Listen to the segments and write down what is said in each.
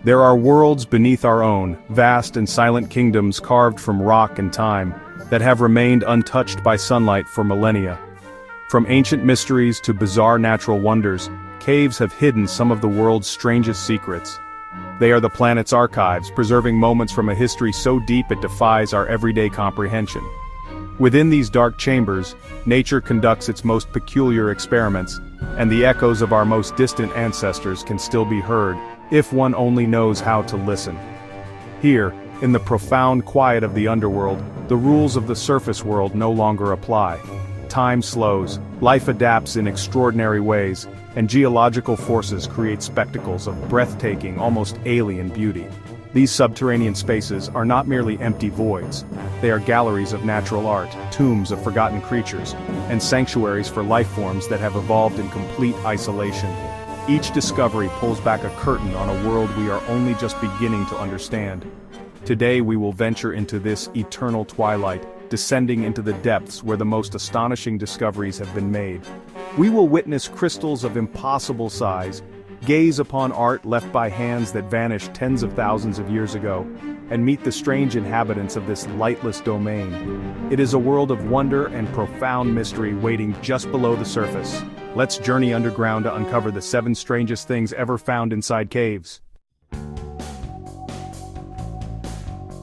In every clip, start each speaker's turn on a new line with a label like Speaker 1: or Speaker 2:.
Speaker 1: There are worlds beneath our own, vast and silent kingdoms carved from rock and time, that have remained untouched by sunlight for millennia. From ancient mysteries to bizarre natural wonders, caves have hidden some of the world's strangest secrets. They are the planet's archives, preserving moments from a history so deep it defies our everyday comprehension. Within these dark chambers, nature conducts its most peculiar experiments, and the echoes of our most distant ancestors can still be heard, if one only knows how to listen. Here, in the profound quiet of the underworld, the rules of the surface world no longer apply. Time slows, life adapts in extraordinary ways, and geological forces create spectacles of breathtaking, almost alien beauty. These subterranean spaces are not merely empty voids. They are galleries of natural art, tombs of forgotten creatures, and sanctuaries for life forms that have evolved in complete isolation. Each discovery pulls back a curtain on a world we are only just beginning to understand. Today we will venture into this eternal twilight, descending into the depths where the most astonishing discoveries have been made. We will witness crystals of impossible size, gaze upon art left by hands that vanished tens of thousands of years ago, and meet the strange inhabitants of this lightless domain. It is a world of wonder and profound mystery waiting just below the surface. Let's journey underground to uncover the 7 strangest things ever found inside caves.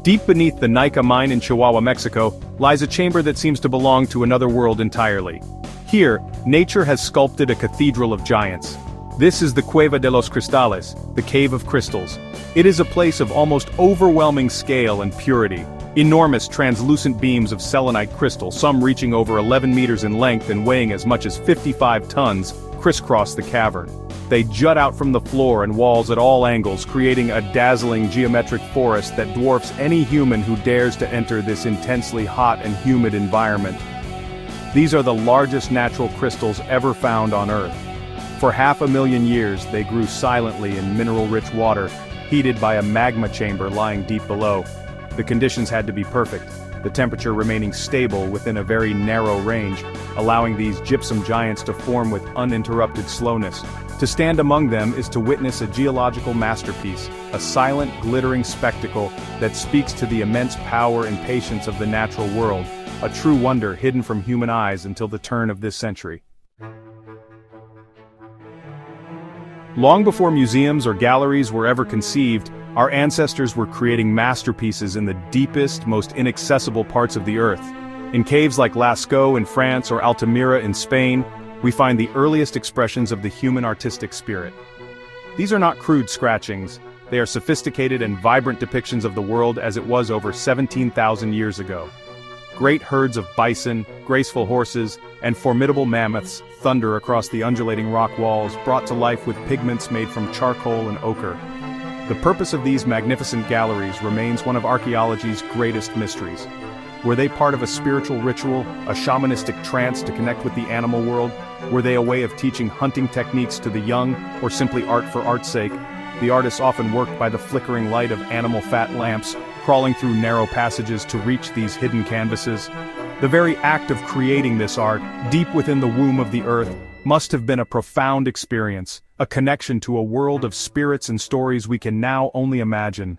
Speaker 1: Deep beneath the Nica mine in Chihuahua, Mexico, lies a chamber that seems to belong to another world entirely. Here, nature has sculpted a cathedral of giants. This is the Cueva de los Cristales, the Cave of Crystals. It is a place of almost overwhelming scale and purity. Enormous translucent beams of selenite crystal, some reaching over 11 meters in length and weighing as much as 55 tons, crisscross the cavern. They jut out from the floor and walls at all angles, creating a dazzling geometric forest that dwarfs any human who dares to enter this intensely hot and humid environment. These are the largest natural crystals ever found on Earth. For 500,000 years, they grew silently in mineral-rich water, heated by a magma chamber lying deep below. The conditions had to be perfect, the temperature remaining stable within a very narrow range, allowing these gypsum giants to form with uninterrupted slowness. To stand among them is to witness a geological masterpiece, a silent, glittering spectacle that speaks to the immense power and patience of the natural world, a true wonder hidden from human eyes until the turn of this century. Long before museums or galleries were ever conceived, our ancestors were creating masterpieces in the deepest, most inaccessible parts of the earth. In caves like Lascaux in France or Altamira in Spain, we find the earliest expressions of the human artistic spirit. These are not crude scratchings, they are sophisticated and vibrant depictions of the world as it was over 17,000 years ago. Great herds of bison, graceful horses, and formidable mammoths thunder across the undulating rock walls, brought to life with pigments made from charcoal and ochre. The purpose of these magnificent galleries remains one of archaeology's greatest mysteries. Were they part of a spiritual ritual, a shamanistic trance to connect with the animal world? Were they a way of teaching hunting techniques to the young, or simply art for art's sake? The artists often worked by the flickering light of animal fat lamps, crawling through narrow passages to reach these hidden canvases. The very act of creating this art, deep within the womb of the earth, must have been a profound experience, a connection to a world of spirits and stories we can now only imagine.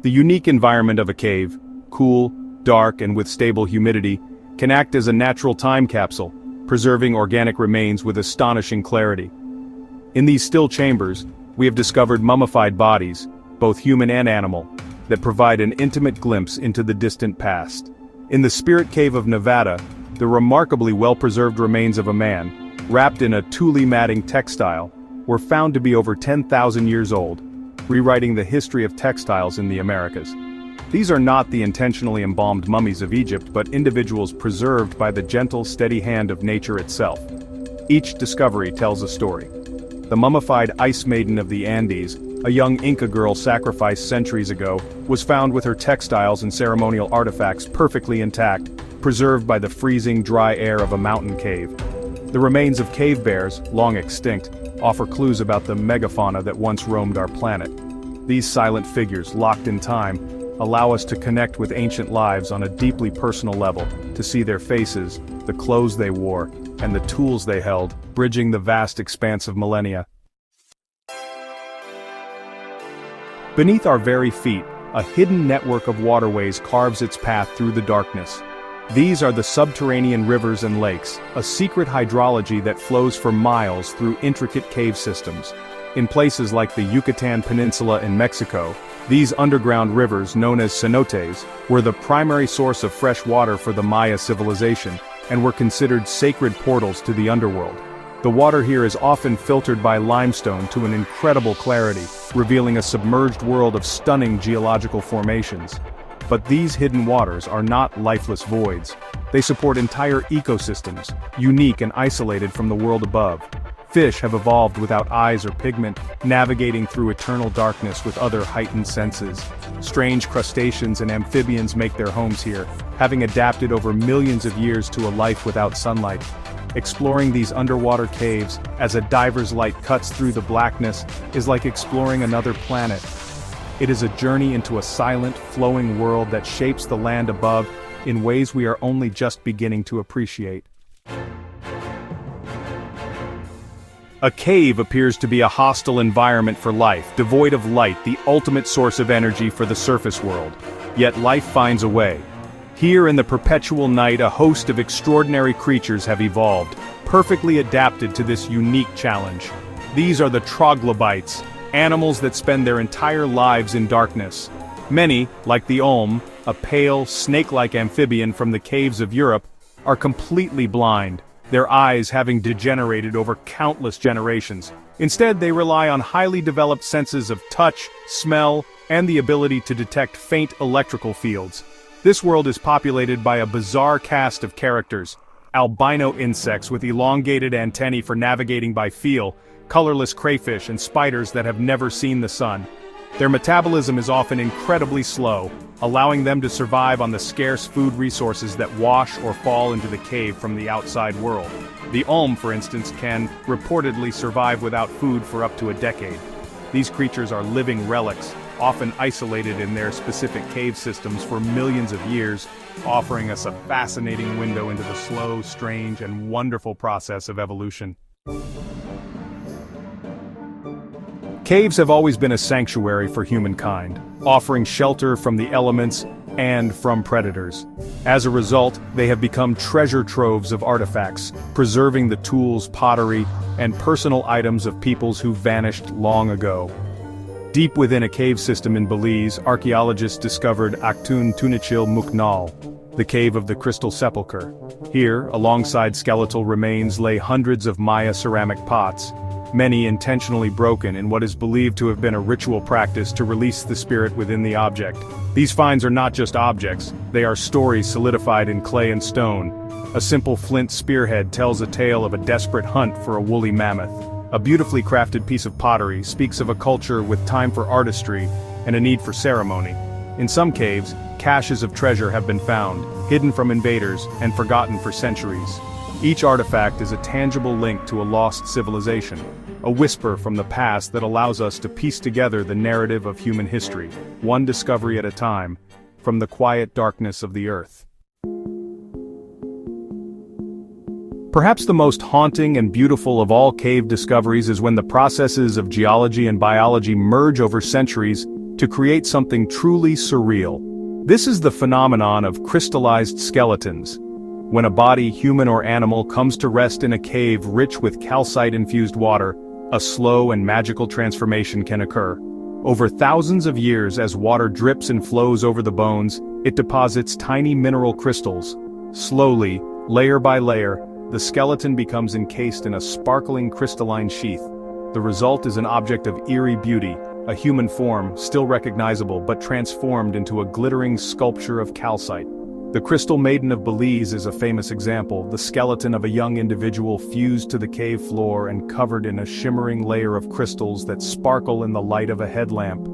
Speaker 1: The unique environment of a cave, cool, dark, and with stable humidity, can act as a natural time capsule, preserving organic remains with astonishing clarity. In these still chambers, we have discovered mummified bodies, both human and animal, that provide an intimate glimpse into the distant past. In the Spirit Cave of Nevada, the remarkably well-preserved remains of a man, wrapped in a tule matting textile, were found to be over 10,000 years old, rewriting the history of textiles in the Americas. These are not the intentionally embalmed mummies of Egypt, but individuals preserved by the gentle, steady hand of nature itself. Each discovery tells a story. The mummified Ice Maiden of the Andes, a young Inca girl sacrificed centuries ago, was found with her textiles and ceremonial artifacts perfectly intact, preserved by the freezing, dry air of a mountain cave. The remains of cave bears, long extinct, offer clues about the megafauna that once roamed our planet. These silent figures, locked in time, allow us to connect with ancient lives on a deeply personal level, to see their faces, the clothes they wore, and the tools they held, bridging the vast expanse of millennia. Beneath our very feet, a hidden network of waterways carves its path through the darkness. These are the subterranean rivers and lakes, a secret hydrology that flows for miles through intricate cave systems. In places like the Yucatan Peninsula in Mexico, these underground rivers, known as cenotes, were the primary source of fresh water for the Maya civilization, and were considered sacred portals to the underworld. The water here is often filtered by limestone to an incredible clarity, revealing a submerged world of stunning geological formations. But these hidden waters are not lifeless voids. They support entire ecosystems, unique and isolated from the world above. Fish have evolved without eyes or pigment, navigating through eternal darkness with other heightened senses. Strange crustaceans and amphibians make their homes here, having adapted over millions of years to a life without sunlight. Exploring these underwater caves, as a diver's light cuts through the blackness, is like exploring another planet. It is a journey into a silent, flowing world that shapes the land above in ways we are only just beginning to appreciate. A cave appears to be a hostile environment for life, devoid of light, the ultimate source of energy for the surface world. Yet life finds a way. Here in the perpetual night, a host of extraordinary creatures have evolved, perfectly adapted to this unique challenge. These are the troglobites, animals that spend their entire lives in darkness. Many, like the olm, a pale, snake-like amphibian from the caves of Europe, are completely blind, their eyes having degenerated over countless generations. Instead, they rely on highly developed senses of touch, smell, and the ability to detect faint electrical fields. This world is populated by a bizarre cast of characters: albino insects with elongated antennae for navigating by feel, colorless crayfish and spiders that have never seen the sun. Their metabolism is often incredibly slow, allowing them to survive on the scarce food resources that wash or fall into the cave from the outside world. The olm, for instance, can reportedly survive without food for up to a decade. These creatures are living relics, often isolated in their specific cave systems for millions of years, offering us a fascinating window into the slow, strange, and wonderful process of evolution. Caves have always been a sanctuary for humankind, offering shelter from the elements and from predators. As a result, they have become treasure troves of artifacts, preserving the tools, pottery, and personal items of peoples who vanished long ago. Deep within a cave system in Belize, archaeologists discovered Aktun Tunichil Muknal, the cave of the crystal sepulchre. Here, alongside skeletal remains, lay hundreds of Maya ceramic pots, many intentionally broken in what is believed to have been a ritual practice to release the spirit within the object. These finds are not just objects, they are stories solidified in clay and stone. A simple flint spearhead tells a tale of a desperate hunt for a woolly mammoth. A beautifully crafted piece of pottery speaks of a culture with time for artistry and a need for ceremony. In some caves, caches of treasure have been found, hidden from invaders and forgotten for centuries. Each artifact is a tangible link to a lost civilization, a whisper from the past that allows us to piece together the narrative of human history, one discovery at a time, from the quiet darkness of the earth. Perhaps the most haunting and beautiful of all cave discoveries is when the processes of geology and biology merge over centuries to create something truly surreal. This is the phenomenon of crystallized skeletons. When a body, human or animal, comes to rest in a cave rich with calcite-infused water, a slow and magical transformation can occur. Over thousands of years, as water drips and flows over the bones, it deposits tiny mineral crystals. Slowly, layer by layer, the skeleton becomes encased in a sparkling crystalline sheath. The result is an object of eerie beauty, a human form, still recognizable but transformed into a glittering sculpture of calcite. The Crystal Maiden of Belize is a famous example, the skeleton of a young individual fused to the cave floor and covered in a shimmering layer of crystals that sparkle in the light of a headlamp.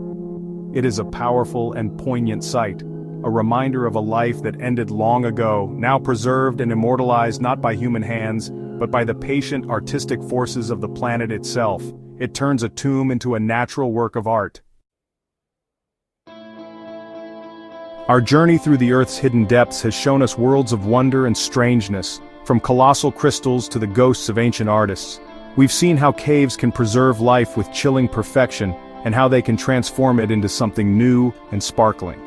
Speaker 1: It is a powerful and poignant sight, a reminder of a life that ended long ago, now preserved and immortalized not by human hands, but by the patient artistic forces of the planet itself. It turns a tomb into a natural work of art. Our journey through the Earth's hidden depths has shown us worlds of wonder and strangeness, from colossal crystals to the ghosts of ancient artists. We've seen how caves can preserve life with chilling perfection, and how they can transform it into something new and sparkling.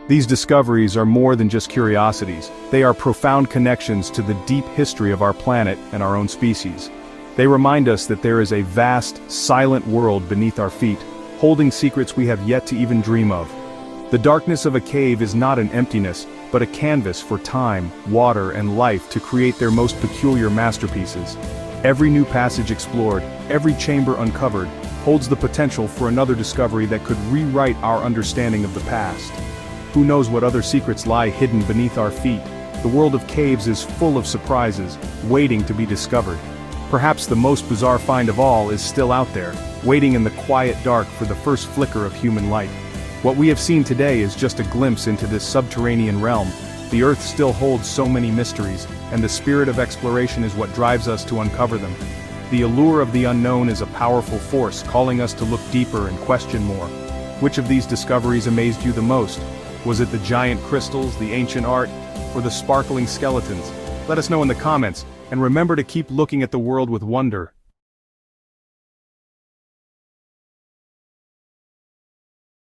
Speaker 1: These discoveries are more than just curiosities, they are profound connections to the deep history of our planet and our own species. They remind us that there is a vast, silent world beneath our feet, holding secrets we have yet to even dream of. The darkness of a cave is not an emptiness, but a canvas for time, water, and life to create their most peculiar masterpieces. Every new passage explored, every chamber uncovered, holds the potential for another discovery that could rewrite our understanding of the past. Who knows what other secrets lie hidden beneath our feet? The world of caves is full of surprises, waiting to be discovered. Perhaps the most bizarre find of all is still out there, waiting in the quiet dark for the first flicker of human light. What we have seen today is just a glimpse into this subterranean realm. The Earth still holds so many mysteries, and the spirit of exploration is what drives us to uncover them. The allure of the unknown is a powerful force, calling us to look deeper and question more. Which of these discoveries amazed you the most? Was it the giant crystals, the ancient art, or the sparkling skeletons? Let us know in the comments, and remember to keep looking at the world with wonder.